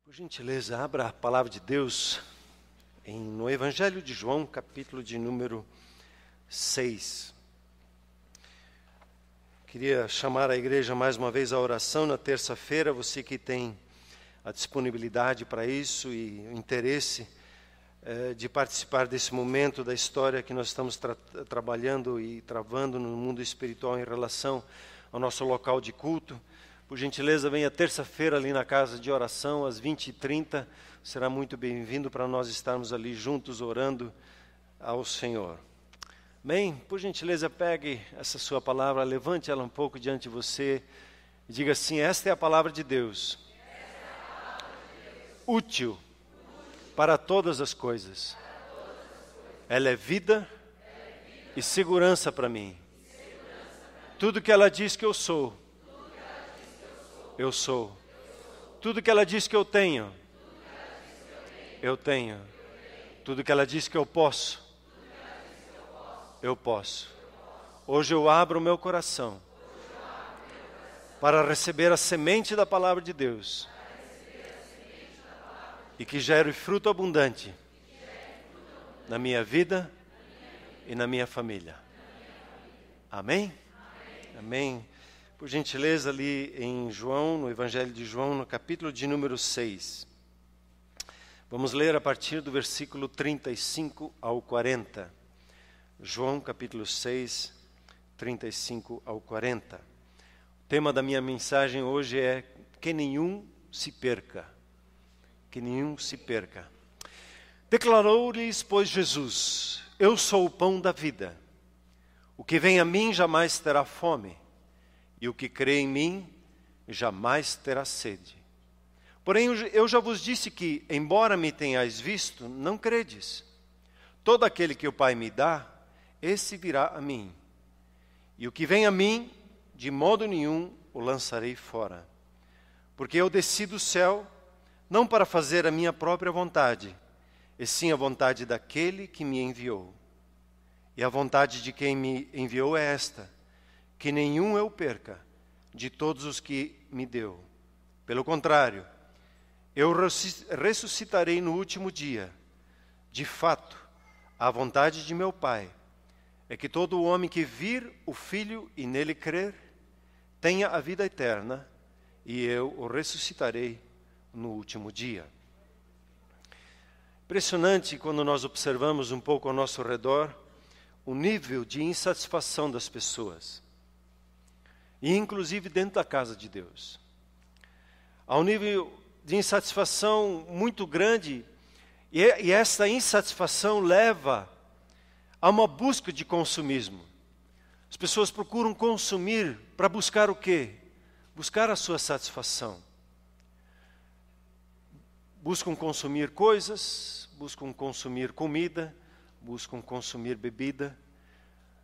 Por gentileza, abra a palavra de Deus no Evangelho de João, capítulo de número 6. Queria chamar a igreja mais uma vez à oração na terça-feira. Você que tem a disponibilidade para isso e o interesse de participar desse momento da história que nós estamos trabalhando e travando no mundo espiritual em relação ao nosso local de culto. Por gentileza, venha terça-feira ali na casa de oração, às 20h30. Será muito bem-vindo para nós estarmos ali juntos orando ao Senhor. Bem, por gentileza, pegue essa sua palavra, levante ela um pouco diante de você e diga assim: esta é a palavra de Deus, útil para todas as coisas. Ela é vida e segurança para mim. Tudo que ela diz que eu sou, eu sou. Tudo que ela diz que eu tenho, eu tenho. Tudo que ela diz que eu posso, eu posso. Hoje eu abro o meu coração para receber a semente da palavra de Deus e que gere fruto abundante na minha vida e na minha família. Amém? Amém. Por gentileza, ali em João, no Evangelho de João, no capítulo de número 6. Vamos ler a partir do versículo 35 ao 40. João, capítulo 6, 35 ao 40. O tema da minha mensagem hoje é que nenhum se perca. Que nenhum se perca. Declarou-lhes, pois, Jesus: eu sou o pão da vida. O que vem a mim jamais terá fome. E o que crê em mim, jamais terá sede. Porém, eu já vos disse que, embora me tenhais visto, não credes. Todo aquele que o Pai me dá, esse virá a mim. E o que vem a mim, de modo nenhum o lançarei fora. Porque eu desci do céu, não para fazer a minha própria vontade, e sim a vontade daquele que me enviou. E a vontade de quem me enviou é esta: que nenhum eu perca de todos os que me deu. Pelo contrário, eu ressuscitarei no último dia. De fato, a vontade de meu Pai é que todo homem que vir o Filho e nele crer, tenha a vida eterna, e eu o ressuscitarei no último dia. Impressionante quando nós observamos um pouco ao nosso redor o nível de insatisfação das pessoas. E inclusive dentro da casa de Deus. Há um nível de insatisfação muito grande, e essa insatisfação leva a uma busca de consumismo. As pessoas procuram consumir para buscar o quê? Buscar a sua satisfação. Buscam consumir coisas, buscam consumir comida, buscam consumir bebida,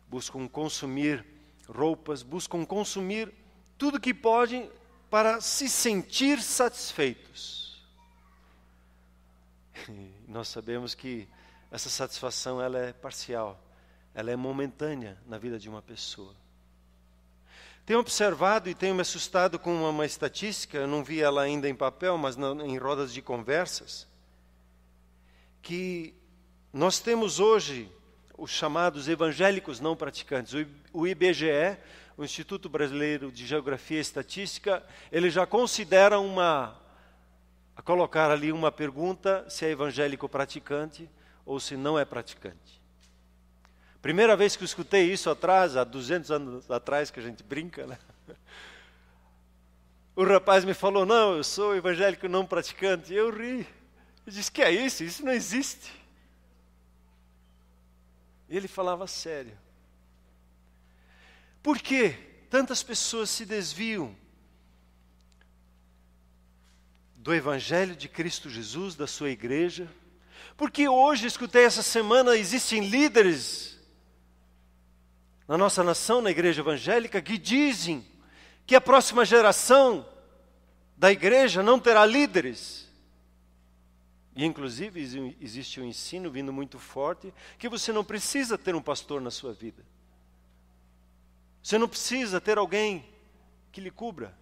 buscam consumir roupas, buscam consumir tudo que podem para se sentir satisfeitos. E nós sabemos que essa satisfação ela é parcial, ela é momentânea na vida de uma pessoa. Tenho observado e tenho me assustado com uma estatística, eu não vi ela ainda em papel, mas em rodas de conversas, que nós temos hoje os chamados evangélicos não praticantes. O IBGE, o Instituto Brasileiro de Geografia e Estatística, ele já considera a colocar ali uma pergunta se é evangélico praticante ou se não é praticante. Primeira vez que eu escutei isso atrás, há 200 anos atrás, que a gente brinca, né? O rapaz me falou: não, eu sou evangélico não praticante. E eu ri. Eu disse: que é isso? Isso não existe. E ele falava sério. Por que tantas pessoas se desviam do Evangelho de Cristo Jesus, da sua igreja? Porque hoje, escutei essa semana, existem líderes na nossa nação, na igreja evangélica, que dizem que a próxima geração da igreja não terá líderes. E, inclusive, existe um ensino vindo muito forte que você não precisa ter um pastor na sua vida. Você não precisa ter alguém que lhe cubra.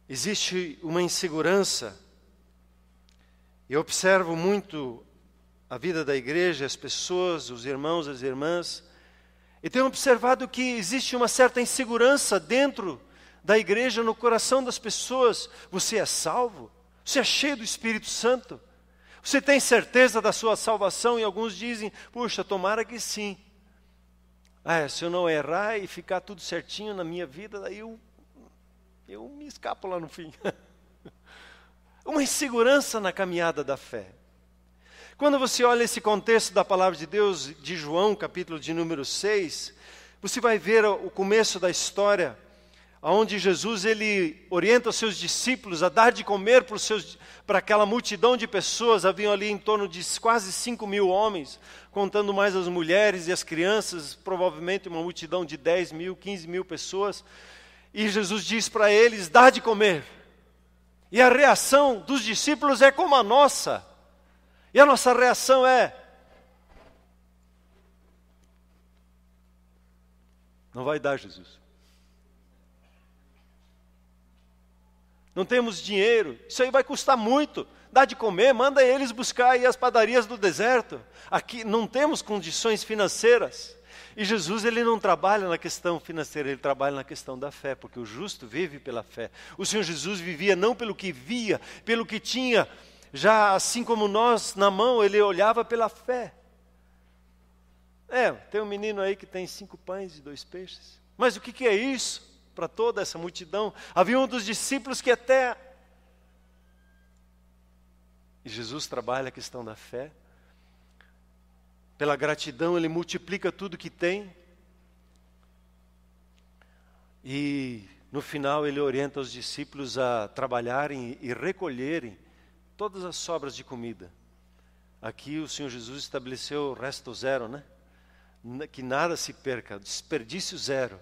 existe uma insegurança. Eu observo muito a vida da igreja, as pessoas, os irmãos, as irmãs, e tenho observado que existe uma certa insegurança dentro da igreja, no coração das pessoas. Você é salvo? Você é cheio do Espírito Santo? Você tem certeza da sua salvação? E alguns dizem, puxa, tomara que sim. Se eu não errar e ficar tudo certinho na minha vida, daí eu me escapo lá no fim. Uma insegurança na caminhada da fé. Quando você olha esse contexto da palavra de Deus, de João, capítulo de número 6, você vai ver o começo da história, onde Jesus ele orienta os seus discípulos a dar de comer para aquela multidão de pessoas. Haviam ali em torno de quase 5.000 homens, contando mais as mulheres e as crianças, provavelmente uma multidão de 10.000, 15.000 pessoas. E Jesus diz para eles, dá de comer. E a reação dos discípulos é como a nossa. E a nossa reação é, não vai dar, Jesus. Não temos dinheiro, isso aí vai custar muito. Dá de comer, manda eles buscar aí as padarias do deserto. Aqui não temos condições financeiras. E Jesus ele não trabalha na questão financeira, ele trabalha na questão da fé, porque o justo vive pela fé. O Senhor Jesus vivia não pelo que via, pelo que tinha, já assim como nós na mão, ele olhava pela fé. Tem um menino aí que tem 5 pães e 2 peixes. Mas o que é isso para toda essa multidão? Havia um dos discípulos que até... E Jesus trabalha a questão da fé. Pela gratidão, ele multiplica tudo que tem. E no final, ele orienta os discípulos a trabalharem e recolherem todas as sobras de comida. Aqui o Senhor Jesus estabeleceu o resto zero, né? Que nada se perca, desperdício zero.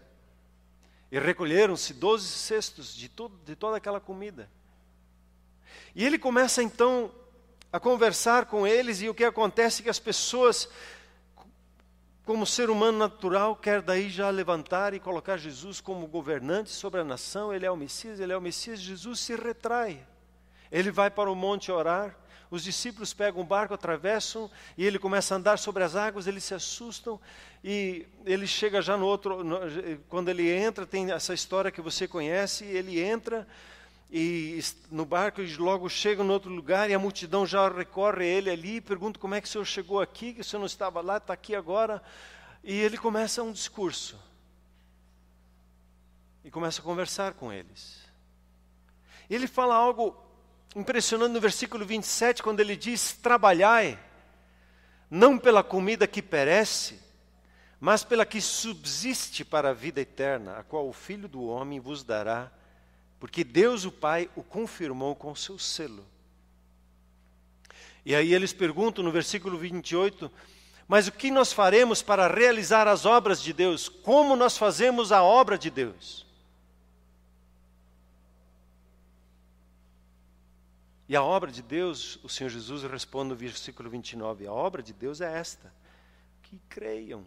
E recolheram-se 12 cestos de toda aquela comida. E ele começa então a conversar com eles, e o que acontece é que as pessoas, como ser humano natural, quer daí já levantar e colocar Jesus como governante sobre a nação. Ele é o Messias, Jesus se retrai. Ele vai para o monte orar, os discípulos pegam um barco, atravessam, e ele começa a andar sobre as águas, eles se assustam, e ele chega já quando ele entra, tem essa história que você conhece, ele entra no barco e logo chega em outro lugar, e a multidão já recorre a ele ali, e pergunta como é que o senhor chegou aqui, que o senhor não estava lá, está aqui agora, e ele começa um discurso, e começa a conversar com eles. Ele fala algo impressionante no versículo 27, quando ele diz, trabalhai, não pela comida que perece, mas pela que subsiste para a vida eterna, a qual o Filho do Homem vos dará, porque Deus o Pai o confirmou com seu selo. E aí eles perguntam no versículo 28, mas o que nós faremos para realizar as obras de Deus? Como nós fazemos a obra de Deus? E a obra de Deus, o Senhor Jesus responde no versículo 29, a obra de Deus é esta, que creiam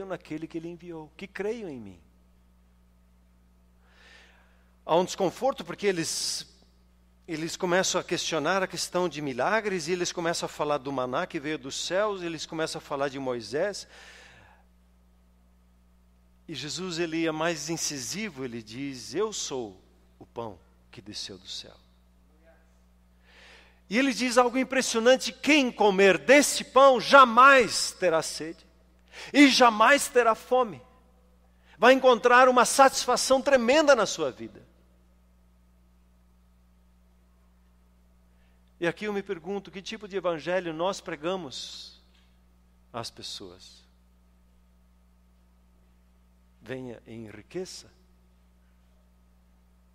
naquele que Ele enviou, que creiam em mim. Há um desconforto porque eles começam a questionar a questão de milagres, e eles começam a falar do maná que veio dos céus, eles começam a falar de Moisés. E Jesus ele é mais incisivo, ele diz, eu sou o pão que desceu do céu. E ele diz algo impressionante, quem comer desse pão jamais terá sede, e jamais terá fome. Vai encontrar uma satisfação tremenda na sua vida. E aqui eu me pergunto, que tipo de evangelho nós pregamos às pessoas? Venha e enriqueça?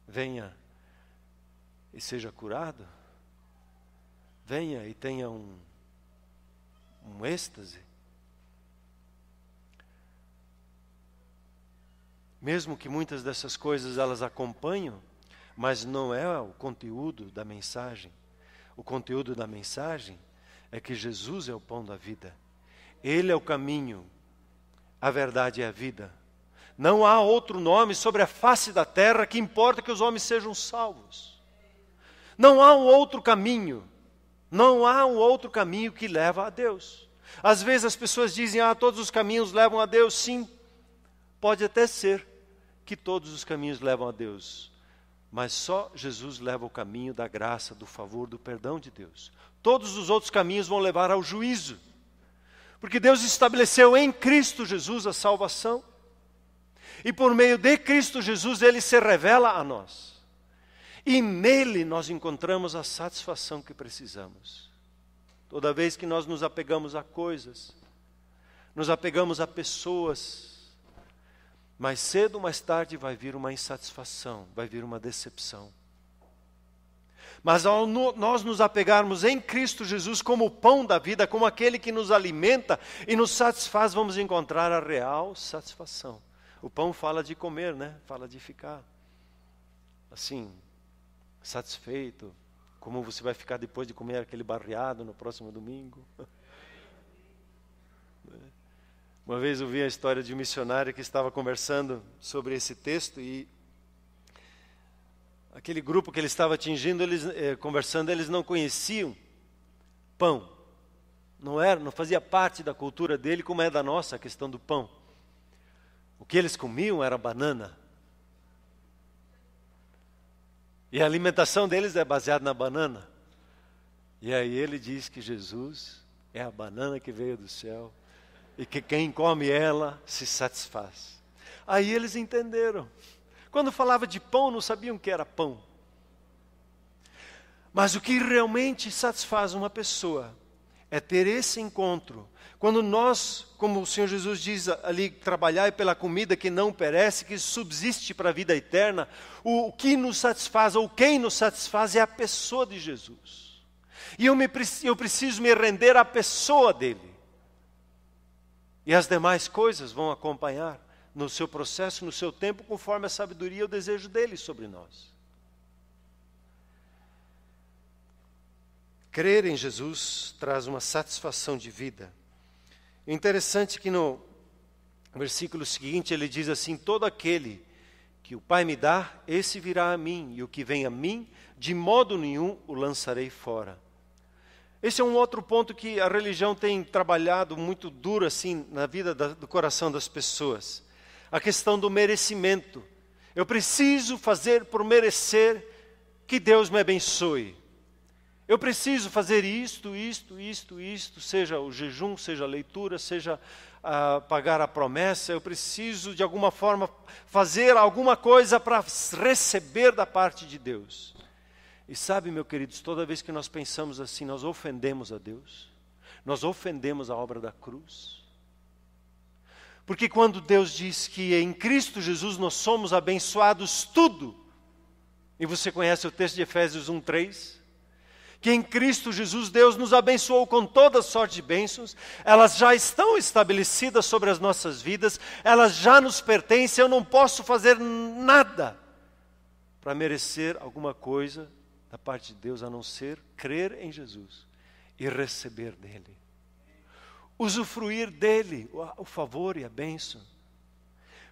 Venha e seja curado? Venha e tenha um êxtase? Mesmo que muitas dessas coisas elas acompanham, mas não é o conteúdo da mensagem. O conteúdo da mensagem é que Jesus é o pão da vida. Ele é o caminho, a verdade e a vida. Não há outro nome sobre a face da terra que importa que os homens sejam salvos. Não há um outro caminho. Não há um outro caminho que leva a Deus. Às vezes as pessoas dizem, todos os caminhos levam a Deus. Sim, pode até ser que todos os caminhos levam a Deus. Mas só Jesus leva o caminho da graça, do favor, do perdão de Deus. Todos os outros caminhos vão levar ao juízo. Porque Deus estabeleceu em Cristo Jesus a salvação. E por meio de Cristo Jesus, Ele se revela a nós. E nele nós encontramos a satisfação que precisamos. Toda vez que nós nos apegamos a coisas, nos apegamos a pessoas, mais cedo ou mais tarde vai vir uma insatisfação, vai vir uma decepção. Mas ao nós nos apegarmos em Cristo Jesus como o pão da vida, como aquele que nos alimenta e nos satisfaz, vamos encontrar a real satisfação. O pão fala de comer, né? Fala de ficar assim, satisfeito, como você vai ficar depois de comer aquele barreado no próximo domingo. Uma vez eu vi a história de um missionário que estava conversando sobre esse texto e aquele grupo que ele estava atingindo, conversando, eles não conheciam pão. Não fazia parte da cultura dele como é da nossa a questão do pão. O que eles comiam era banana. E a alimentação deles é baseada na banana. E aí ele diz que Jesus é a banana que veio do céu e que quem come ela se satisfaz. Aí eles entenderam. Quando falava de pão, não sabiam o que era pão. Mas o que realmente satisfaz uma pessoa é ter esse encontro. Quando nós, como o Senhor Jesus diz ali, trabalhar pela comida que não perece, que subsiste para a vida eterna, o que nos satisfaz, ou quem nos satisfaz é a pessoa de Jesus. E eu preciso me render à pessoa dele. E as demais coisas vão acompanhar no seu processo, no seu tempo, conforme a sabedoria e o desejo dele sobre nós. Crer em Jesus traz uma satisfação de vida. É interessante que no versículo seguinte ele diz assim: todo aquele que o Pai me dá, esse virá a mim, e o que vem a mim, de modo nenhum o lançarei fora. Esse é um outro ponto que a religião tem trabalhado muito duro assim na vida do coração das pessoas. A questão do merecimento. Eu preciso fazer por merecer que Deus me abençoe. Eu preciso fazer isto, seja o jejum, seja a leitura, seja pagar a promessa. Eu preciso de alguma forma fazer alguma coisa para receber da parte de Deus. E sabe, meus queridos, toda vez que nós pensamos assim, nós ofendemos a Deus. Nós ofendemos a obra da cruz. Porque quando Deus diz que em Cristo Jesus nós somos abençoados tudo, e você conhece o texto de Efésios 1:3, que em Cristo Jesus Deus nos abençoou com toda sorte de bênçãos, elas já estão estabelecidas sobre as nossas vidas, elas já nos pertencem, eu não posso fazer nada para merecer alguma coisa da parte de Deus, a não ser crer em Jesus e receber dele. Usufruir dele, o favor e a bênção.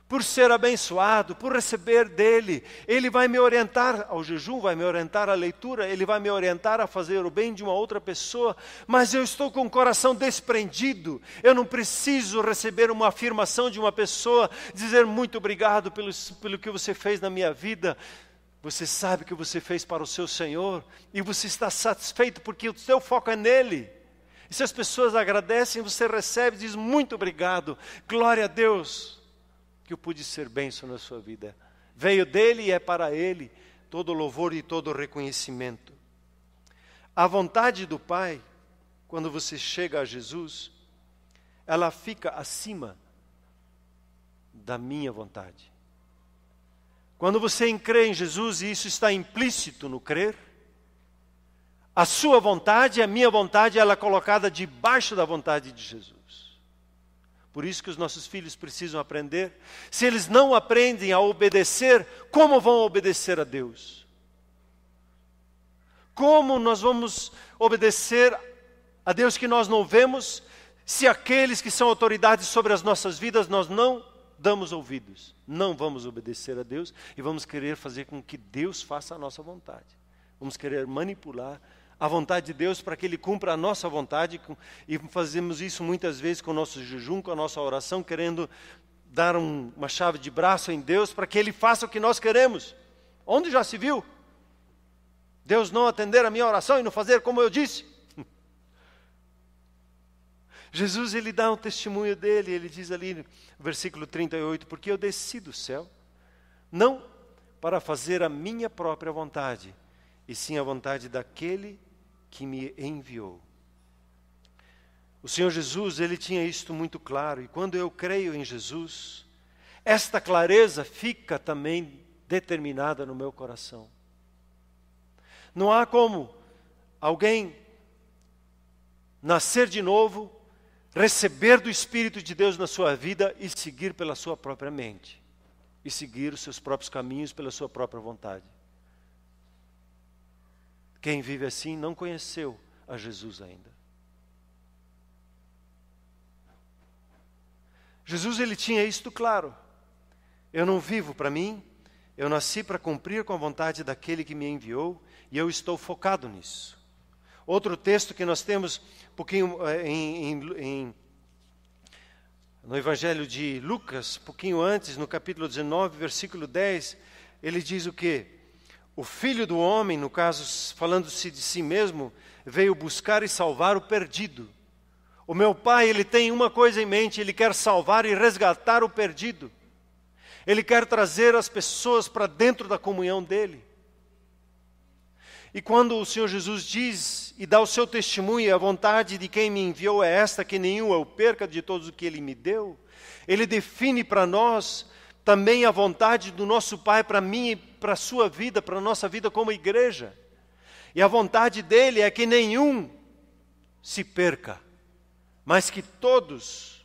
Por ser abençoado, por receber dele, ele vai me orientar ao jejum, vai me orientar à leitura, ele vai me orientar a fazer o bem de uma outra pessoa, mas eu estou com o coração desprendido, eu não preciso receber uma afirmação de uma pessoa, dizer muito obrigado pelo que você fez na minha vida. Você sabe que você fez para o seu Senhor, e você está satisfeito porque o seu foco é nele. E se as pessoas agradecem, você recebe e diz muito obrigado, glória a Deus, que eu pude ser bênção na sua vida. Veio dele e é para ele todo louvor e todo reconhecimento. A vontade do Pai, quando você chega a Jesus, ela fica acima da minha vontade. Quando você crê em Jesus, e isso está implícito no crer, a sua vontade, a minha vontade, ela é colocada debaixo da vontade de Jesus. Por isso que os nossos filhos precisam aprender. Se eles não aprendem a obedecer, como vão obedecer a Deus? Como nós vamos obedecer a Deus que nós não vemos, se aqueles que são autoridades sobre as nossas vidas, nós não damos ouvidos, não vamos obedecer a Deus e vamos querer fazer com que Deus faça a nossa vontade. Vamos querer manipular a vontade de Deus para que Ele cumpra a nossa vontade, e fazemos isso muitas vezes com o nosso jejum, com a nossa oração, querendo dar uma chave de braço em Deus para que Ele faça o que nós queremos. Onde já se viu Deus não atender a minha oração e não fazer como eu disse? Jesus, Ele dá um testemunho dele, Ele diz ali no versículo 38, porque eu desci do céu, não para fazer a minha própria vontade, e sim a vontade daquele que me enviou. O Senhor Jesus, Ele tinha isto muito claro, e quando eu creio em Jesus, esta clareza fica também determinada no meu coração. Não há como alguém nascer de novo, receber do Espírito de Deus na sua vida e seguir pela sua própria mente, e seguir os seus próprios caminhos pela sua própria vontade. Quem vive assim não conheceu a Jesus ainda. Jesus, Ele tinha isto claro. Eu não vivo para mim, eu nasci para cumprir com a vontade daquele que me enviou, e eu estou focado nisso. Outro texto que nós temos um pouquinho no Evangelho de Lucas, pouquinho antes, no capítulo 19, versículo 10, ele diz o quê? O Filho do Homem, no caso, falando-se de si mesmo, veio buscar e salvar o perdido. O meu Pai, Ele tem uma coisa em mente, Ele quer salvar e resgatar o perdido. Ele quer trazer as pessoas para dentro da comunhão dEle. E quando o Senhor Jesus diz e dá o seu testemunho, a vontade de quem me enviou é esta, que nenhum eu perca de todos o que Ele me deu, Ele define para nós também a vontade do nosso Pai para mim e para a sua vida, para a nossa vida como igreja. E a vontade dEle é que nenhum se perca, mas que todos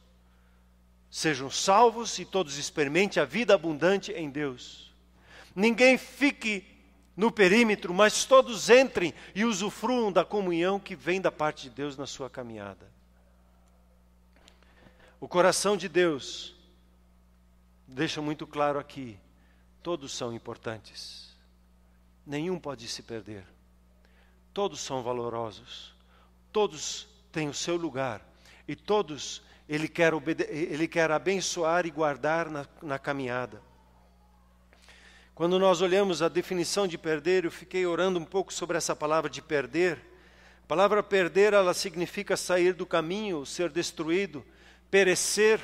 sejam salvos e todos experimentem a vida abundante em Deus. Ninguém fique no perímetro, mas todos entrem e usufruam da comunhão que vem da parte de Deus na sua caminhada. O coração de Deus deixa muito claro aqui, todos são importantes. Nenhum pode se perder. Todos são valorosos. Todos têm o seu lugar. E todos Ele quer abençoar e guardar na caminhada. Quando nós olhamos a definição de perder, eu fiquei orando um pouco sobre essa palavra de perder. A palavra perder, ela significa sair do caminho, ser destruído, perecer,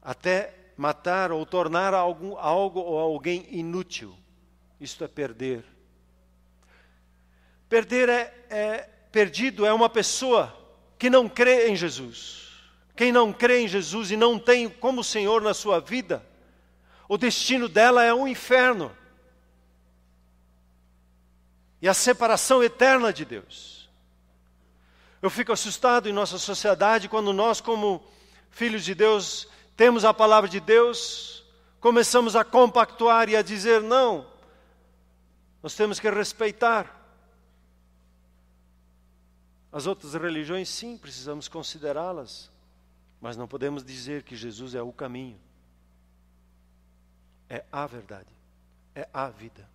até matar ou tornar algo ou alguém inútil. Isto é perder. Perdido é uma pessoa que não crê em Jesus. Quem não crê em Jesus e não tem como Senhor na sua vida, o destino dela é um inferno. E a separação eterna de Deus. Eu fico assustado em nossa sociedade quando nós, como filhos de Deus, temos a palavra de Deus, começamos a compactuar e a dizer não, nós temos que respeitar. As outras religiões, sim, precisamos considerá-las, mas não podemos dizer que Jesus é o caminho. É a verdade, é a vida.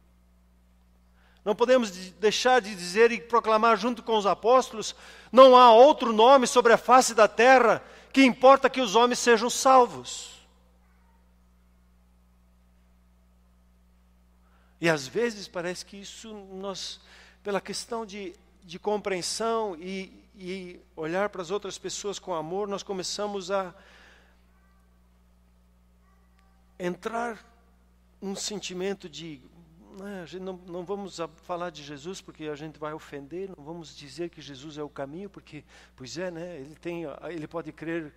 Não podemos deixar de dizer e proclamar junto com os apóstolos, não há outro nome sobre a face da terra que importa que os homens sejam salvos. E às vezes parece que isso nós, pela questão de compreensão e olhar para as outras pessoas com amor, nós começamos a entrar num sentimento de a gente não vamos falar de Jesus porque a gente vai ofender, não vamos dizer que Jesus é o caminho, porque, pois é, né? Ele pode crer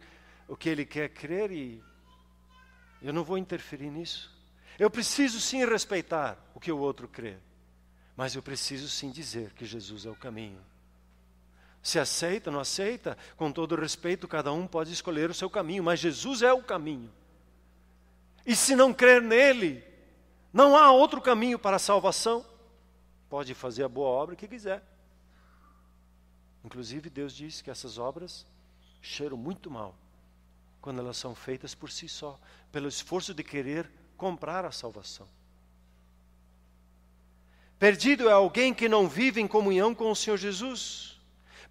o que ele quer crer e eu não vou interferir nisso. Eu preciso sim respeitar o que o outro crê, mas eu preciso sim dizer que Jesus é o caminho. Se aceita, não aceita, com todo respeito, cada um pode escolher o seu caminho, mas Jesus é o caminho. E se não crer nele, não há outro caminho para a salvação. Pode fazer a boa obra que quiser. Inclusive Deus diz que essas obras cheiram muito mal quando elas são feitas por si só, pelo esforço de querer comprar a salvação. Perdido é alguém que não vive em comunhão com o Senhor Jesus.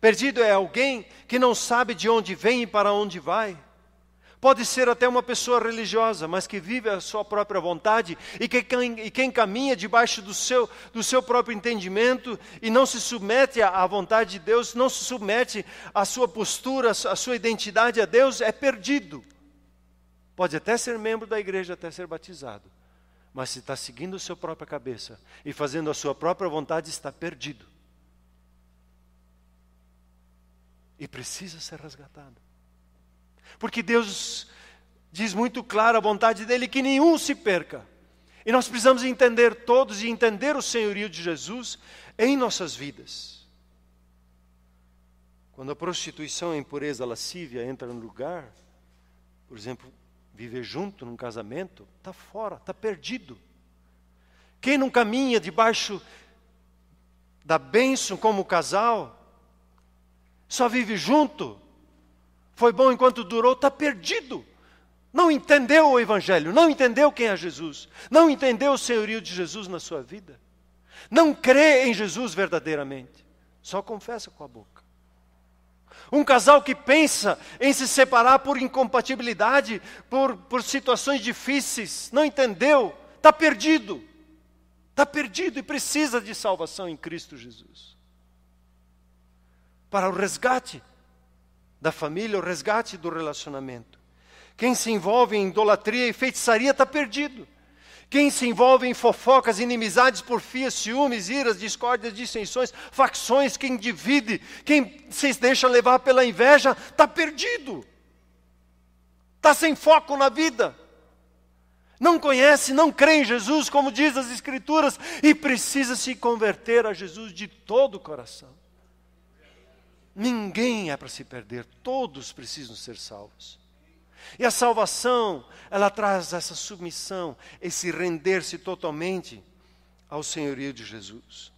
Perdido é alguém que não sabe de onde vem e para onde vai. Pode ser até uma pessoa religiosa, mas que vive a sua própria vontade e quem caminha debaixo do seu próprio entendimento e não se submete à vontade de Deus, não se submete à sua postura, à sua identidade a Deus, é perdido. Pode até ser membro da igreja, até ser batizado, mas se está seguindo a sua própria cabeça e fazendo a sua própria vontade, está perdido. E precisa ser resgatado. Porque Deus diz muito claro a vontade dEle que nenhum se perca. E nós precisamos entender todos e entender o senhorio de Jesus em nossas vidas. Quando a prostituição, a impureza, a lascívia entra no lugar, por exemplo, viver junto num casamento, está fora, está perdido. Quem não caminha debaixo da bênção como casal, só vive junto, foi bom enquanto durou, está perdido. Não entendeu o Evangelho, não entendeu quem é Jesus, não entendeu o senhorio de Jesus na sua vida. Não crê em Jesus verdadeiramente, só confessa com a boca. Um casal que pensa em se separar por incompatibilidade, por situações difíceis, não entendeu, está perdido. Está perdido e precisa de salvação em Cristo Jesus. Para o resgate da família, o resgate do relacionamento. Quem se envolve em idolatria e feitiçaria está perdido. Quem se envolve em fofocas, inimizades, porfias, ciúmes, iras, discórdias, dissensões, facções, quem divide, quem se deixa levar pela inveja, está perdido. Está sem foco na vida. Não conhece, não crê em Jesus, como diz as Escrituras, e precisa se converter a Jesus de todo o coração. Ninguém é para se perder, todos precisam ser salvos. E a salvação, ela traz essa submissão, esse render-se totalmente ao senhorio de Jesus.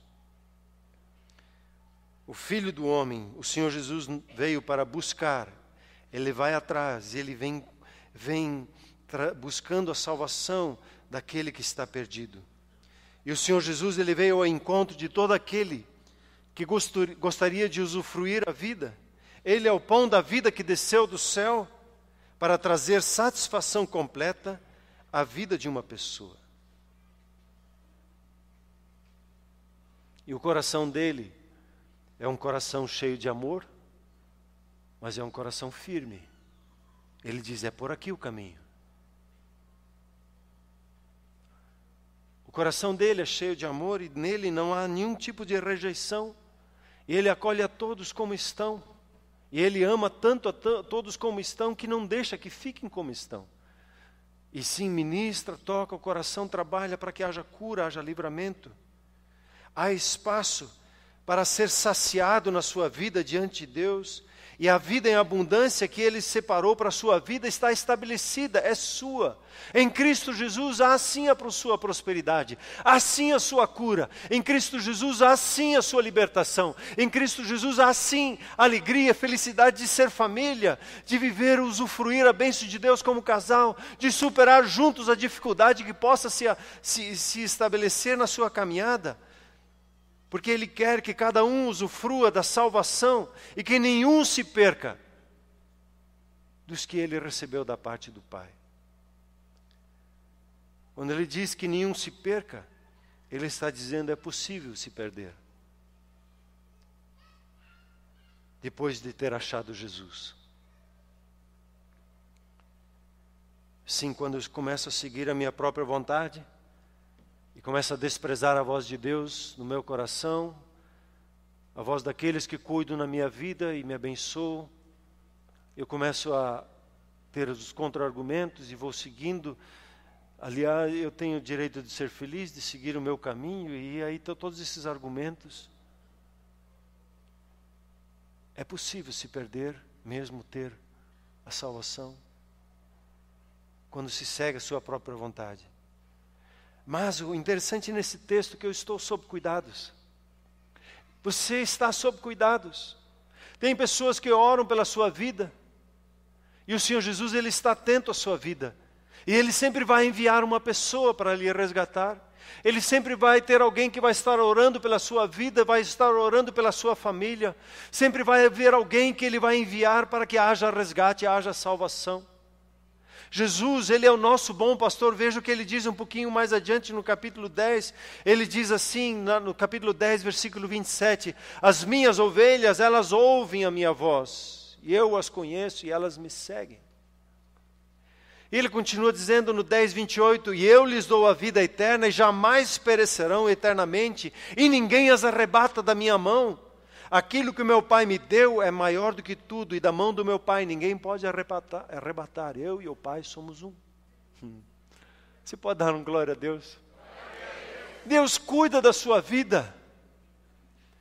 O Filho do Homem, o Senhor Jesus veio para buscar, Ele vai atrás, Ele vem buscando a salvação daquele que está perdido. E o Senhor Jesus, Ele veio ao encontro de todo aquele que gostaria de usufruir a vida. Ele é o pão da vida que desceu do céu para trazer satisfação completa à vida de uma pessoa. E o coração dele é um coração cheio de amor, mas é um coração firme. Ele diz, é por aqui o caminho. O coração dele é cheio de amor e nele não há nenhum tipo de rejeição. E Ele acolhe a todos como estão. E Ele ama tanto a todos como estão, que não deixa que fiquem como estão. E sim, ministra, toca o coração, trabalha para que haja cura, haja livramento. Há espaço para ser saciado na sua vida diante de Deus. E a vida em abundância que Ele separou para a sua vida está estabelecida, é sua. Em Cristo Jesus há sim a sua prosperidade, há sim a sua cura. Em Cristo Jesus há sim a sua libertação. Em Cristo Jesus há sim alegria, felicidade de ser família, de viver, usufruir a bênção de Deus como casal, de superar juntos a dificuldade que possa se estabelecer na sua caminhada. Porque Ele quer que cada um usufrua da salvação e que nenhum se perca dos que Ele recebeu da parte do Pai. Quando Ele diz que nenhum se perca, Ele está dizendo é possível se perder. Depois de ter achado Jesus. Sim, quando eu começo a seguir a minha própria vontade, e começo a desprezar a voz de Deus no meu coração, a voz daqueles que cuidam na minha vida e me abençoam, eu começo a ter os contra-argumentos e vou seguindo. Aliás, eu tenho o direito de ser feliz, de seguir o meu caminho, e aí estão todos esses argumentos. É possível se perder, mesmo ter a salvação, quando se segue a sua própria vontade. Mas o interessante nesse texto é que eu estou sob cuidados. Você está sob cuidados. Tem pessoas que oram pela sua vida E o Senhor Jesus, Ele está atento à sua vida. E Ele sempre vai enviar uma pessoa para lhe resgatar. Ele sempre vai ter alguém que vai estar orando pela sua vida, vai estar orando pela sua família. Sempre vai haver alguém que Ele vai enviar para que haja resgate, haja salvação. Jesus, Ele é o nosso bom pastor. Veja o que Ele diz um pouquinho mais adiante no capítulo 10. Ele diz assim, no capítulo 10, versículo 27. As minhas ovelhas, elas ouvem a minha voz. E eu as conheço e elas me seguem. E Ele continua dizendo no 10, 28. E eu lhes dou a vida eterna e jamais perecerão eternamente. E ninguém as arrebata da minha mão. Aquilo que o meu Pai me deu é maior do que tudo, e da mão do meu Pai ninguém pode arrebatar. Eu e o Pai somos um. Você pode dar glória a Deus? Deus cuida da sua vida,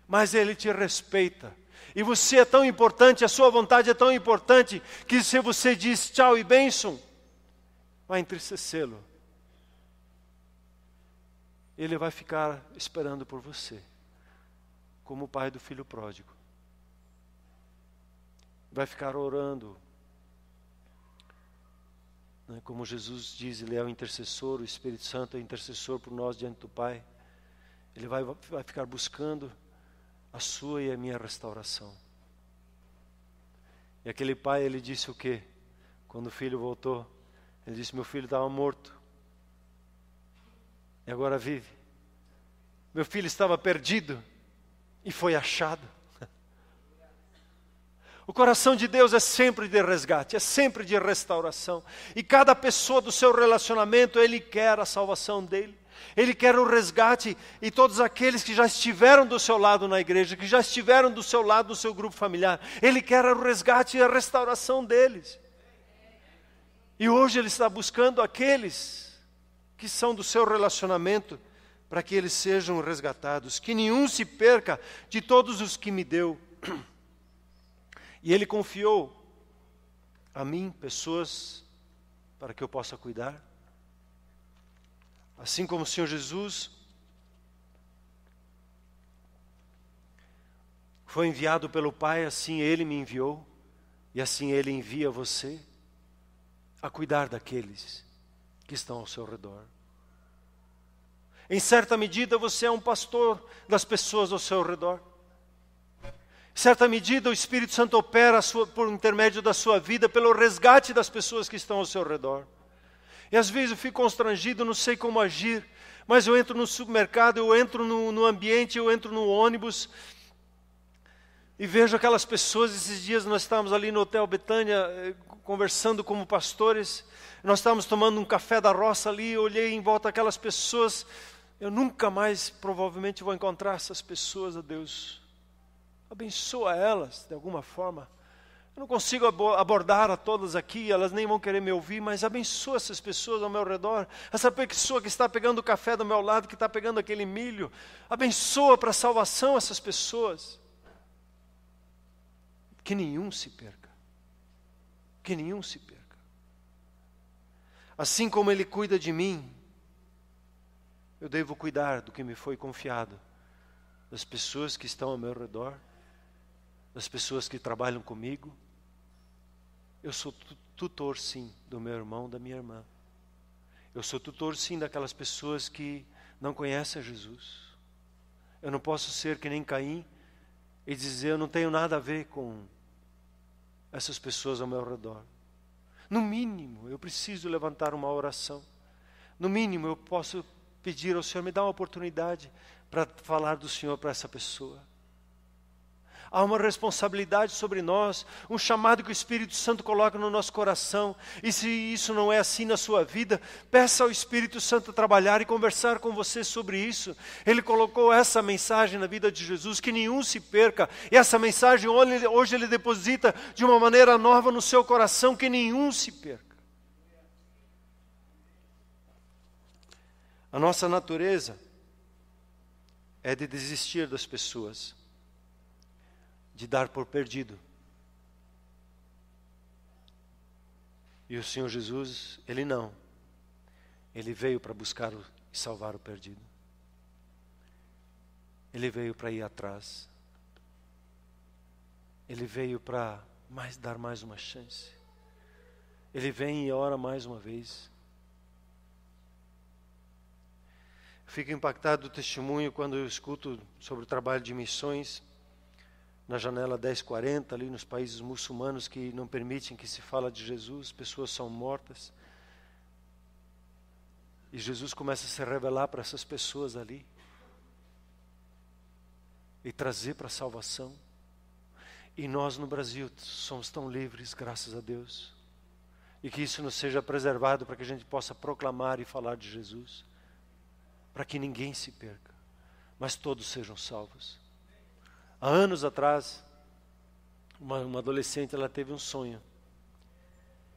mas Ele te respeita. E você é tão importante, a sua vontade é tão importante, que se você diz tchau e bênção, vai entristecê-lo. Ele vai ficar esperando por você. Como o pai do filho pródigo. Vai ficar orando. Como Jesus diz, Ele é o intercessor, o Espírito Santo é o intercessor por nós diante do Pai. Ele vai ficar buscando a sua e a minha restauração. E aquele pai, ele disse o quê? Quando o filho voltou, ele disse, meu filho estava morto. E agora vive. Meu filho estava perdido. E foi achado. O coração de Deus é sempre de resgate, é sempre de restauração. E cada pessoa do seu relacionamento, Ele quer a salvação dele. Ele quer o resgate. E todos aqueles que já estiveram do seu lado na igreja, que já estiveram do seu lado no seu grupo familiar, Ele quer o resgate e a restauração deles. E hoje Ele está buscando aqueles que são do seu relacionamento, para que eles sejam resgatados, que nenhum se perca de todos os que me deu. E Ele confiou a mim pessoas para que eu possa cuidar. Assim como o Senhor Jesus foi enviado pelo Pai, assim Ele me enviou, e assim Ele envia você a cuidar daqueles que estão ao seu redor. Em certa medida você é um pastor das pessoas ao seu redor. Em certa medida o Espírito Santo opera por intermédio da sua vida, pelo resgate das pessoas que estão ao seu redor. E às vezes eu fico constrangido, não sei como agir, mas eu entro no supermercado, eu entro no ambiente, eu entro no ônibus, e vejo aquelas pessoas. Esses dias nós estávamos ali no Hotel Betânia, conversando como pastores, nós estávamos tomando um café da roça ali, eu olhei em volta aquelas pessoas. Eu nunca mais provavelmente vou encontrar essas pessoas, ó Deus. Abençoa elas de alguma forma. Eu não consigo abordar a todas aqui, elas nem vão querer me ouvir, mas abençoa essas pessoas ao meu redor. Essa pessoa que está pegando o café do meu lado, que está pegando aquele milho. Abençoa para a salvação essas pessoas. Que nenhum se perca. Que nenhum se perca. Assim como Ele cuida de mim, eu devo cuidar do que me foi confiado, das pessoas que estão ao meu redor, das pessoas que trabalham comigo. Eu sou tutor, sim, do meu irmão, da minha irmã. Eu sou tutor, sim, daquelas pessoas que não conhecem a Jesus. Eu não posso ser que nem Caim e dizer, eu não tenho nada a ver com essas pessoas ao meu redor. No mínimo, eu preciso levantar uma oração. No mínimo, eu posso pedir ao Senhor, me dá uma oportunidade para falar do Senhor para essa pessoa. Há uma responsabilidade sobre nós, um chamado que o Espírito Santo coloca no nosso coração. E se isso não é assim na sua vida, peça ao Espírito Santo trabalhar e conversar com você sobre isso. Ele colocou essa mensagem na vida de Jesus, que nenhum se perca. E essa mensagem hoje Ele deposita de uma maneira nova no seu coração, que nenhum se perca. A nossa natureza é de desistir das pessoas, de dar por perdido. E o Senhor Jesus, Ele não. Ele veio para buscar e salvar o perdido. Ele veio para ir atrás. Ele veio para dar mais uma chance. ele vem e ora mais uma vez. Fico impactado do testemunho quando eu escuto sobre o trabalho de missões na janela 1040, ali nos países muçulmanos que não permitem que se fale de Jesus, pessoas são mortas. E Jesus começa a se revelar para essas pessoas ali e trazer para a salvação. E nós no Brasil somos tão livres, graças a Deus. E que isso nos seja preservado para que a gente possa proclamar e falar de Jesus. Para que ninguém se perca, mas todos sejam salvos. Há anos atrás, uma adolescente, ela teve um sonho.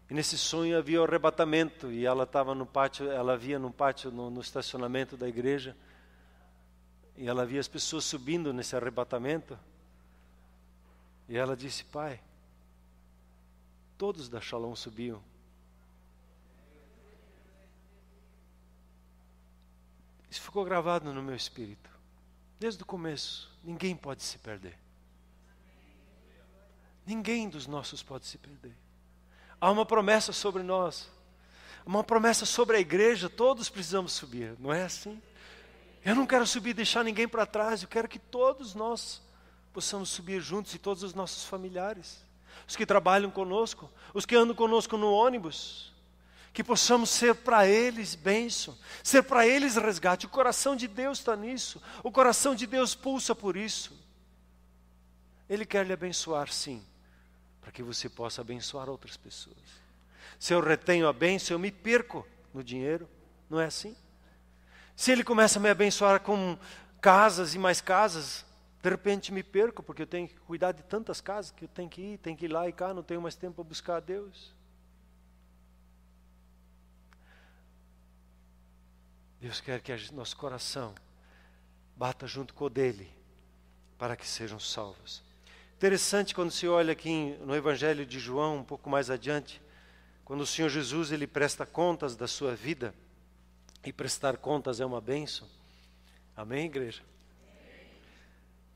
E nesse sonho havia o arrebatamento, e ela estava no pátio, ela via no pátio, no estacionamento da igreja, e ela via as pessoas subindo nesse arrebatamento, e ela disse: pai, todos da Shalom subiam. Isso ficou gravado no meu espírito. Desde o começo, ninguém pode se perder. Ninguém dos nossos pode se perder. Há uma promessa sobre nós. Uma promessa sobre a igreja, todos precisamos subir. Não é assim? Eu não quero subir e deixar ninguém para trás. Eu quero que todos nós possamos subir juntos, e todos os nossos familiares. Os que trabalham conosco, os que andam conosco no ônibus. Que possamos ser para eles bênção, ser para eles resgate. O coração de Deus está nisso. O coração de Deus pulsa por isso. Ele quer lhe abençoar, sim, para que você possa abençoar outras pessoas. Se eu retenho a bênção, eu me perco no dinheiro. Não é assim? Se Ele começa a me abençoar com casas e mais casas, de repente me perco, porque eu tenho que cuidar de tantas casas que eu tenho que ir lá e cá, não tenho mais tempo para buscar a Deus. Deus quer que nosso coração bata junto com o dele, para que sejam salvos. Interessante quando se olha aqui no Evangelho de João, um pouco mais adiante, quando o Senhor Jesus ele presta contas da sua vida, e prestar contas é uma bênção. Amém, igreja?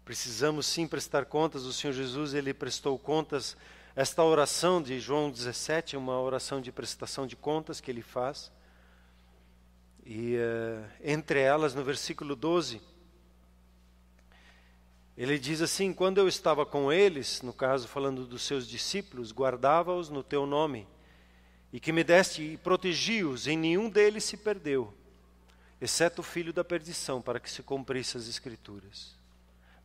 Precisamos sim prestar contas. O Senhor Jesus ele prestou contas. Esta oração de João 17 é uma oração de prestação de contas que ele faz. E entre elas, no versículo 12, ele diz assim: quando eu estava com eles, no caso falando dos seus discípulos, guardava-os no teu nome, e que me deste e protegi-os, e nenhum deles se perdeu, exceto o filho da perdição, para que se cumprisse as Escrituras.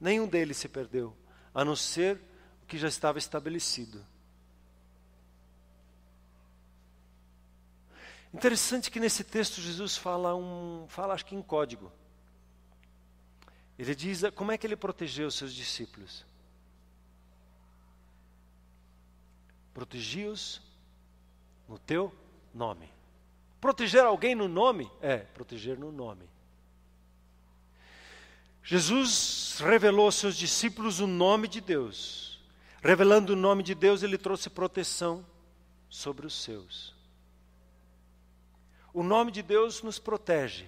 Nenhum deles se perdeu, a não ser o que já estava estabelecido. Interessante que nesse texto Jesus fala acho que em código. Ele diz como é que ele protegeu os seus discípulos. Protegi-os no teu nome. Proteger alguém no nome? Proteger no nome. Jesus revelou aos seus discípulos o nome de Deus. Revelando o nome de Deus, ele trouxe proteção sobre os seus. O nome de Deus nos protege.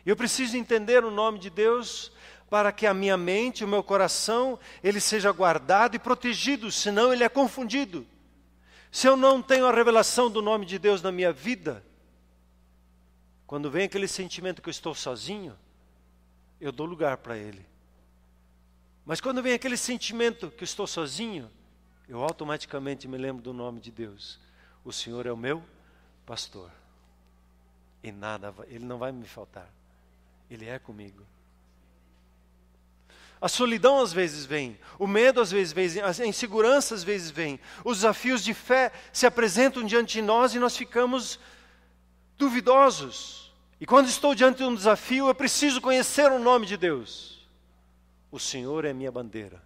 Eu preciso entender o nome de Deus para que a minha mente, o meu coração, ele seja guardado e protegido, senão ele é confundido. Se eu não tenho a revelação do nome de Deus na minha vida, quando vem aquele sentimento que eu estou sozinho, eu dou lugar para ele. Mas quando vem aquele sentimento que eu estou sozinho, eu automaticamente me lembro do nome de Deus. O Senhor é o meu pastor. E nada, Ele não vai me faltar. Ele é comigo. A solidão às vezes vem, o medo às vezes vem, a insegurança às vezes vem. Os desafios de fé se apresentam diante de nós e nós ficamos duvidosos. E quando estou diante de um desafio, eu preciso conhecer o nome de Deus. O Senhor é minha bandeira.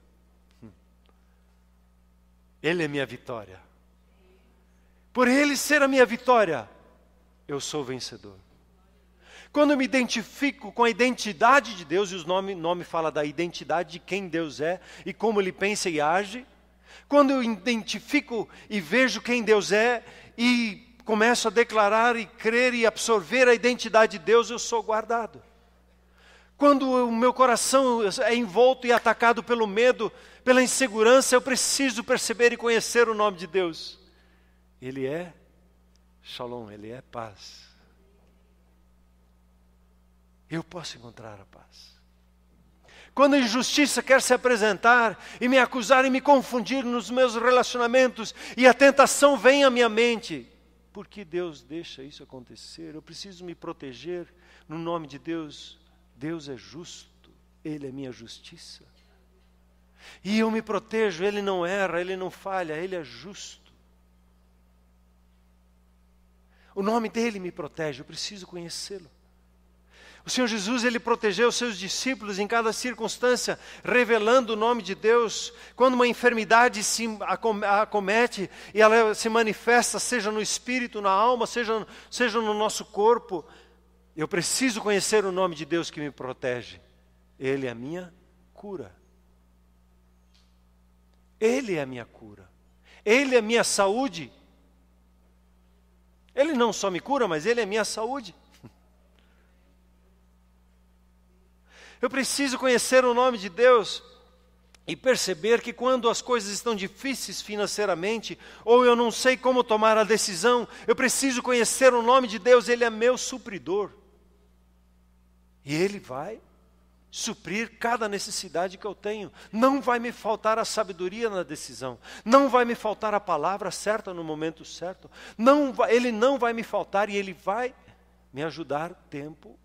Ele é minha vitória. Por Ele ser a minha vitória, eu sou vencedor. Quando eu me identifico com a identidade de Deus, e o nome fala da identidade de quem Deus é e como Ele pensa e age. Quando eu identifico e vejo quem Deus é e começo a declarar e crer e absorver a identidade de Deus, eu sou guardado. Quando o meu coração é envolto e atacado pelo medo, pela insegurança, eu preciso perceber e conhecer o nome de Deus. Ele é Shalom, Ele é paz. Eu posso encontrar a paz. Quando a injustiça quer se apresentar e me acusar e me confundir nos meus relacionamentos e a tentação vem à minha mente, por que Deus deixa isso acontecer? Eu preciso me proteger no nome de Deus. Deus é justo, Ele é minha justiça. E eu me protejo, Ele não erra, Ele não falha, Ele é justo. O nome dEle me protege, eu preciso conhecê-lo. O Senhor Jesus, Ele protegeu os seus discípulos em cada circunstância, revelando o nome de Deus. Quando uma enfermidade se acomete e ela se manifesta, seja no espírito, na alma, seja no nosso corpo, eu preciso conhecer o nome de Deus que me protege. Ele é a minha cura. Ele é a minha cura. Ele é a minha saúde. Ele não só me cura, mas Ele é a minha saúde. Eu preciso conhecer o nome de Deus e perceber que quando as coisas estão difíceis financeiramente, ou eu não sei como tomar a decisão, eu preciso conhecer o nome de Deus, Ele é meu supridor. E Ele vai suprir cada necessidade que eu tenho. Não vai me faltar a sabedoria na decisão. Não vai me faltar a palavra certa no momento certo. Ele não vai me faltar e Ele vai me ajudar tempo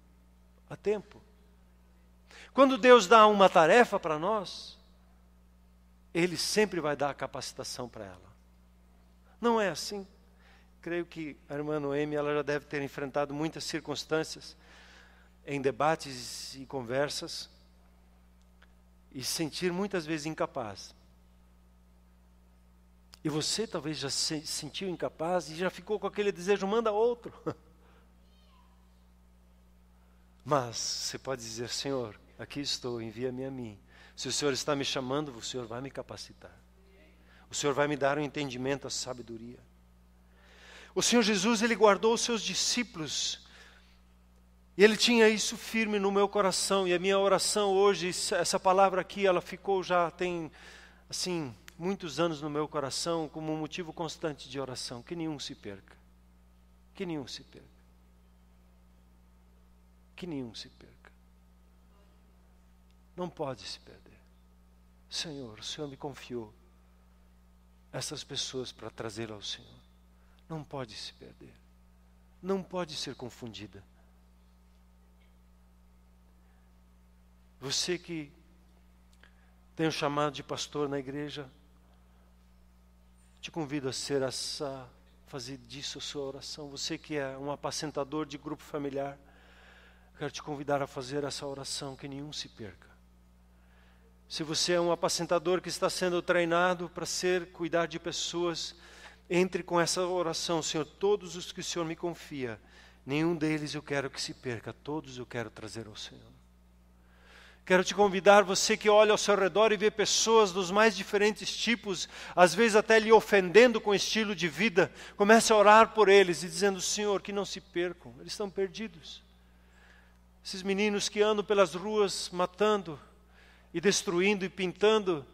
a tempo. Quando Deus dá uma tarefa para nós, Ele sempre vai dar a capacitação para ela. Não é assim? Creio que a irmã Noemi, ela já deve ter enfrentado muitas circunstâncias em debates e conversas e sentir muitas vezes incapaz. E você talvez já se sentiu incapaz e já ficou com aquele desejo, manda outro. Mas você pode dizer, Senhor, aqui estou, envia-me a mim. Se o Senhor está me chamando, o Senhor vai me capacitar. O Senhor vai me dar um entendimento, a sabedoria. O Senhor Jesus, Ele guardou os seus discípulos. E Ele tinha isso firme no meu coração. E a minha oração hoje, essa palavra aqui, ela ficou já tem, assim, muitos anos no meu coração, como um motivo constante de oração. Que nenhum se perca. Que nenhum se perca. Que nenhum se perca. Não pode se perder. Senhor, o Senhor me confiou essas pessoas para trazê-las ao Senhor. Não pode se perder. Não pode ser confundida. Você que tem um chamado de pastor na igreja, te convido a fazer disso a sua oração. Você que é um apacentador de grupo familiar, quero te convidar a fazer essa oração, que nenhum se perca. Se você é um apacentador que está sendo treinado para cuidar de pessoas, entre com essa oração, Senhor, todos os que o Senhor me confia, nenhum deles eu quero que se perca, todos eu quero trazer ao Senhor. Quero te convidar, você que olha ao seu redor e vê pessoas dos mais diferentes tipos, às vezes até lhe ofendendo com o estilo de vida, comece a orar por eles e dizendo, Senhor, que não se percam, eles estão perdidos. Esses meninos que andam pelas ruas matando e destruindo e pintando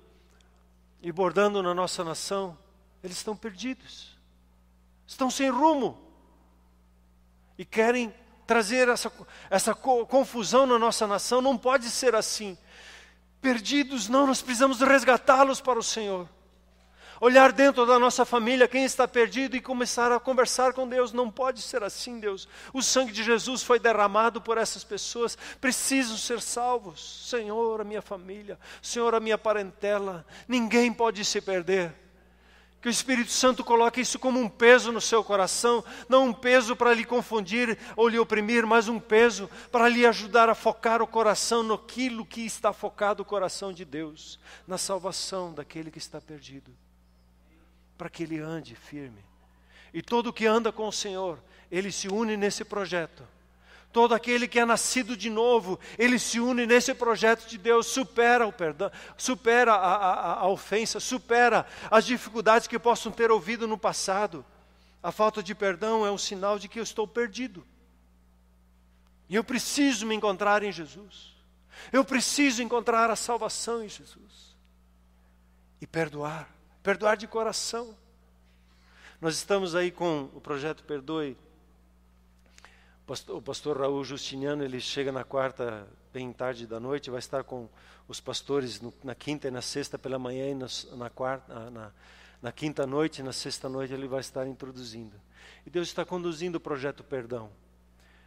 e bordando na nossa nação, eles estão perdidos, estão sem rumo e querem trazer essa confusão na nossa nação. Não pode ser assim. Perdidos não, nós precisamos resgatá-los para o Senhor. Olhar dentro da nossa família quem está perdido e começar a conversar com Deus. Não pode ser assim, Deus. O sangue de Jesus foi derramado por essas pessoas. Precisam ser salvos. Senhor, a minha família. Senhor, a minha parentela. Ninguém pode se perder. Que o Espírito Santo coloque isso como um peso no seu coração. Não um peso para lhe confundir ou lhe oprimir, mas um peso para lhe ajudar a focar o coração naquilo que está focado o coração de Deus. Na salvação daquele que está perdido. Para que ele ande firme. E todo que anda com o Senhor, ele se une nesse projeto. Todo aquele que é nascido de novo, ele se une nesse projeto de Deus, supera o perdão, supera a ofensa, supera as dificuldades que possam ter ouvido no passado. A falta de perdão é um sinal de que eu estou perdido. E eu preciso me encontrar em Jesus. Eu preciso encontrar a salvação em Jesus. E perdoar de coração. Nós estamos aí com o Projeto Perdoe. O pastor Raul Justiniano, ele chega na quarta, bem tarde da noite, vai estar com os pastores na quinta e na sexta pela manhã, e na quinta noite e na sexta noite ele vai estar introduzindo. E Deus está conduzindo o Projeto Perdão,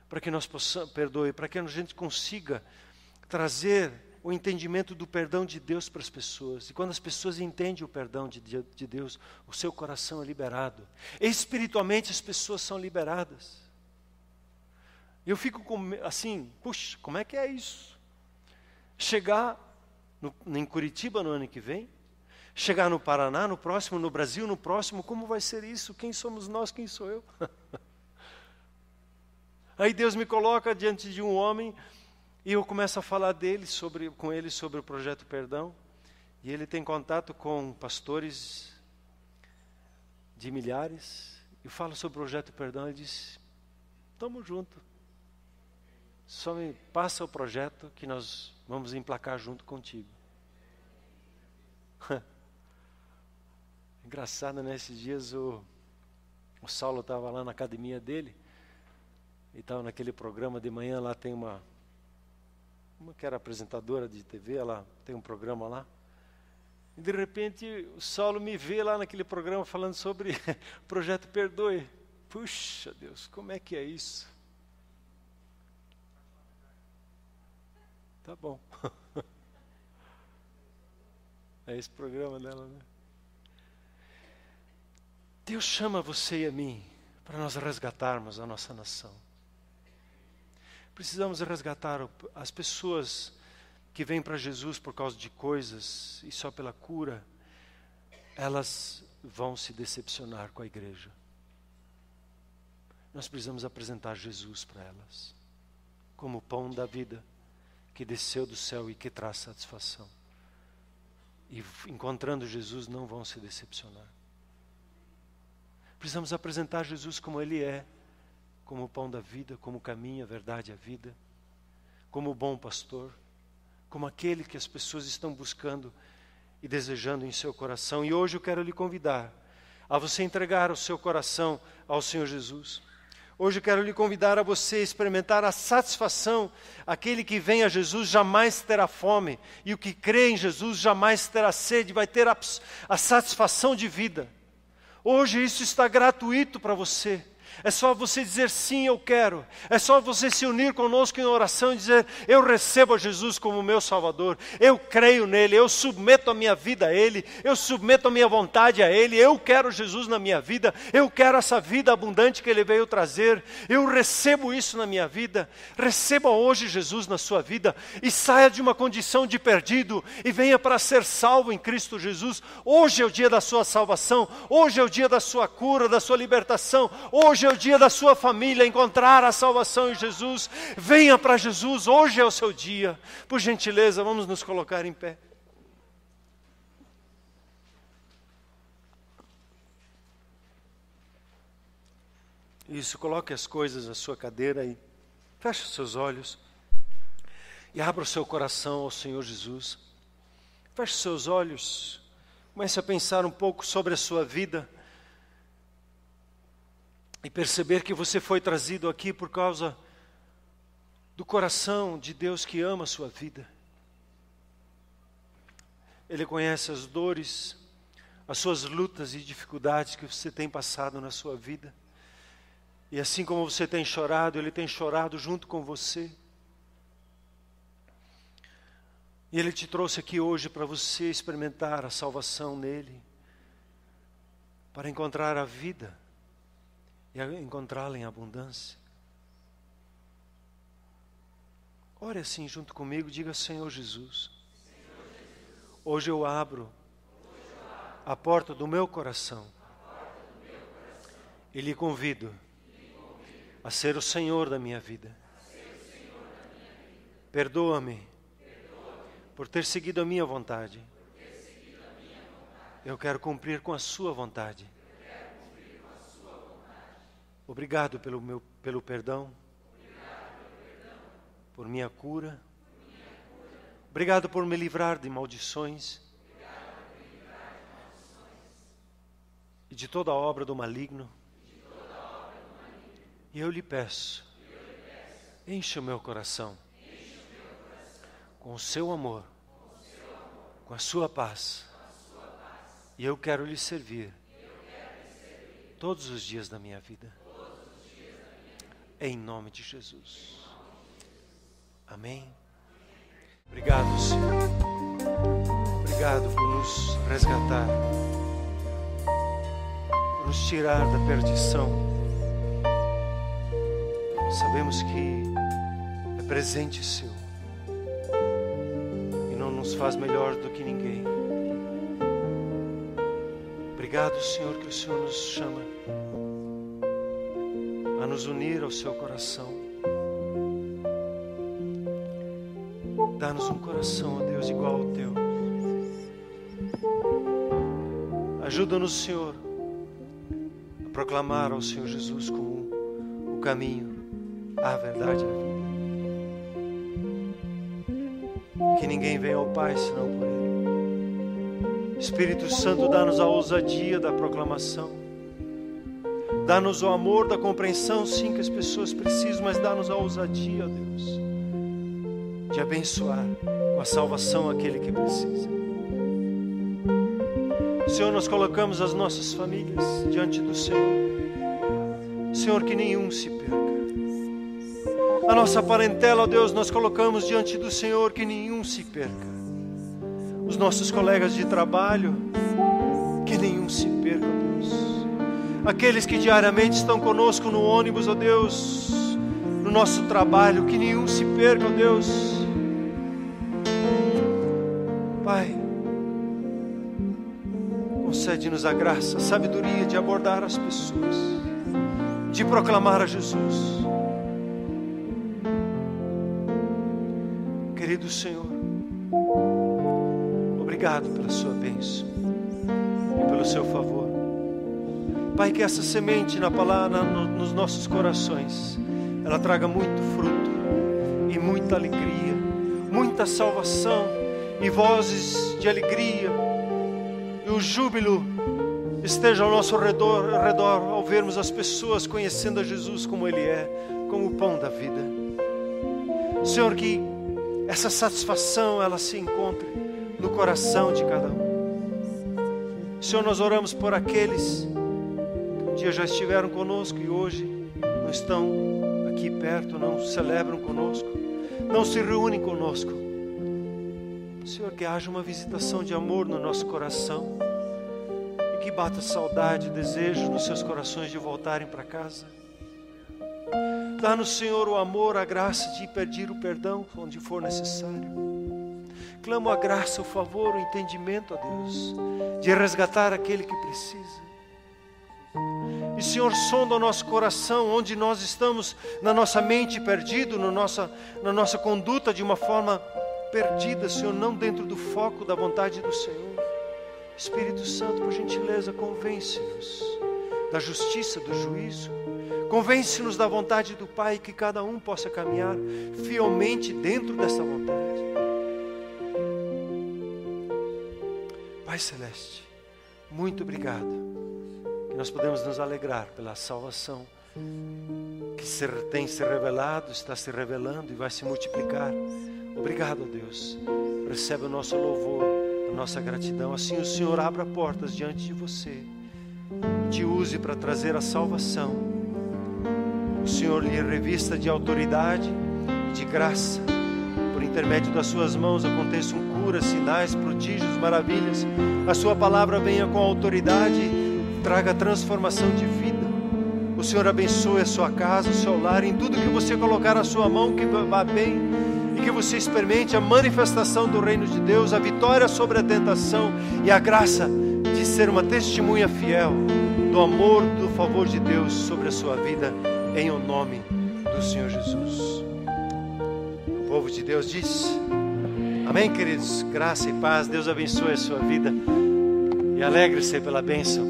para que nós possamos, perdoe, para que a gente consiga trazer o entendimento do perdão de Deus para as pessoas. E quando as pessoas entendem o perdão de Deus, o seu coração é liberado. Espiritualmente as pessoas são liberadas. Eu fico assim, puxa, como é que é isso? Chegar em Curitiba no ano que vem, chegar no Paraná, no próximo, no Brasil, no próximo, como vai ser isso? Quem somos nós, quem sou eu? Aí Deus me coloca diante de um homem, e eu começo a falar com ele sobre o Projeto Perdão, e ele tem contato com pastores de milhares, eu falo sobre o Projeto Perdão, ele diz, estamos juntos, só me passa o projeto que nós vamos emplacar junto contigo. Engraçado, né? Esses dias o Saulo estava lá na academia dele, e estava naquele programa de manhã, lá tem uma que era apresentadora de TV, ela tem um programa lá. E de repente o Saulo me vê lá naquele programa falando sobre o Projeto Perdoe. Puxa Deus, como é que é isso? Tá bom. É esse programa dela, né? Deus chama você e a mim para nós resgatarmos a nossa nação. Precisamos resgatar as pessoas que vêm para Jesus por causa de coisas e só pela cura, elas vão se decepcionar com a igreja. Nós precisamos apresentar Jesus para elas, como o pão da vida, que desceu do céu e que traz satisfação. E encontrando Jesus não vão se decepcionar. Precisamos apresentar Jesus como Ele é, como o pão da vida, como o caminho, a verdade e a vida, como o bom pastor, como aquele que as pessoas estão buscando e desejando em seu coração. E hoje eu quero lhe convidar a você entregar o seu coração ao Senhor Jesus. Hoje eu quero lhe convidar a você experimentar a satisfação. Aquele que vem a Jesus jamais terá fome, e o que crê em Jesus jamais terá sede, vai ter a satisfação de vida. Hoje isso está gratuito para você. É só você dizer sim, eu quero. É só você se unir conosco em oração e dizer, eu recebo a Jesus como meu Salvador. Eu creio nele, eu submeto a minha vida a Ele. Eu submeto a minha vontade a Ele. Eu quero Jesus na minha vida. Eu quero essa vida abundante que Ele veio trazer. Eu recebo isso na minha vida. Receba hoje Jesus na sua vida. E saia de uma condição de perdido e venha para ser salvo em Cristo Jesus. Hoje é o dia da sua salvação. Hoje é o dia da sua cura, da sua libertação. Hoje é o dia da sua família encontrar a salvação em Jesus. Venha para Jesus, hoje é o seu dia. Por gentileza, vamos nos colocar em pé. Isso, coloque as coisas na sua cadeira e feche os seus olhos e abra o seu coração ao Senhor Jesus. Feche os seus olhos, comece a pensar um pouco sobre a sua vida e perceber que você foi trazido aqui por causa do coração de Deus que ama a sua vida. Ele conhece as dores, as suas lutas e dificuldades que você tem passado na sua vida. E assim como você tem chorado, Ele tem chorado junto com você. E Ele te trouxe aqui hoje para você experimentar a salvação nele, para encontrar a vida e encontrá-la em abundância. Ore assim junto comigo, diga: Senhor Jesus, hoje eu abro a porta do meu coração e lhe convido a ser o Senhor da minha vida. Perdoa-me por ter seguido a minha vontade. Eu quero cumprir com a sua vontade. Obrigado pelo perdão, por minha cura. Obrigado por me livrar de maldições. e de toda obra do maligno. E eu lhe peço, enche o meu coração com o seu amor, com a sua paz. E eu quero lhe servir todos os dias da minha vida. Em nome de Jesus. Amém. Obrigado, Senhor. Obrigado por nos resgatar, por nos tirar da perdição. Sabemos que é presente seu e não nos faz melhor do que ninguém. Obrigado, Senhor, que o Senhor nos chama a nos unir ao seu coração. Dá-nos um coração, ó Deus, igual ao teu. Ajuda-nos, Senhor, a proclamar ao Senhor Jesus como o caminho, a verdade e a vida. Que ninguém venha ao Pai senão por Ele. Espírito Santo, dá-nos a ousadia da proclamação. Dá-nos o amor da compreensão, sim, que as pessoas precisam, mas dá-nos a ousadia, ó Deus, de abençoar com a salvação aquele que precisa. Senhor, nós colocamos as nossas famílias diante do Senhor. Senhor, que nenhum se perca. A nossa parentela, ó Deus, nós colocamos diante do Senhor, que nenhum se perca. Os nossos colegas de trabalho, que nenhum se perca, ó Deus. Aqueles que diariamente estão conosco no ônibus, ó Deus, no nosso trabalho, que nenhum se perca, ó Deus. Pai, concede-nos a graça, a sabedoria de abordar as pessoas, de proclamar a Jesus. Querido Senhor, obrigado pela sua bênção e pelo seu favor. Pai, que essa semente na palavra, nos nossos corações, ela traga muito fruto e muita alegria, muita salvação e vozes de alegria, e o júbilo esteja ao nosso redor ao vermos as pessoas conhecendo a Jesus como Ele é, como o pão da vida. Senhor, que essa satisfação ela se encontre no coração de cada um. Senhor, nós oramos por aqueles que um dia já estiveram conosco e hoje não estão aqui perto, não celebram conosco, não se reúnem conosco. Senhor, que haja uma visitação de amor no nosso coração e que bata saudade, desejo nos seus corações de voltarem para casa. Dá-nos, Senhor, o amor, a graça de pedir o perdão onde for necessário. Clamo a graça, o favor, o entendimento, ó Deus, de resgatar aquele que precisa. E, Senhor, sonda o nosso coração, onde nós estamos, na nossa mente perdido, na nossa conduta de uma forma perdida, Senhor, não dentro do foco da vontade do Senhor. Espírito Santo, por gentileza, convence-nos da justiça, do juízo. Convence-nos da vontade do Pai, que cada um possa caminhar fielmente dentro dessa vontade. Pai Celeste, muito obrigado, que nós podemos nos alegrar pela salvação que tem se revelado, está se revelando e vai se multiplicar. Obrigado, Deus. Recebe o nosso louvor, a nossa gratidão. Assim o Senhor abra portas diante de você, te use para trazer a salvação. O Senhor lhe revista de autoridade e de graça. Por intermédio das suas mãos aconteçam curas, sinais, prodígios, maravilhas. A sua palavra venha com autoridade e traga transformação de vida. O Senhor abençoe a sua casa, o seu lar, em tudo que você colocar a sua mão, que vá bem. E que você experimente a manifestação do reino de Deus, a vitória sobre a tentação e a graça de ser uma testemunha fiel do amor, do favor de Deus sobre a sua vida, em o nome do Senhor Jesus. O povo de Deus diz amém, queridos. Graça e paz, Deus abençoe a sua vida e alegre-se pela bênção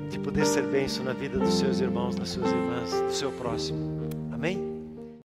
de poder ser bênção na vida dos seus irmãos, das suas irmãs, do seu próximo. Amém?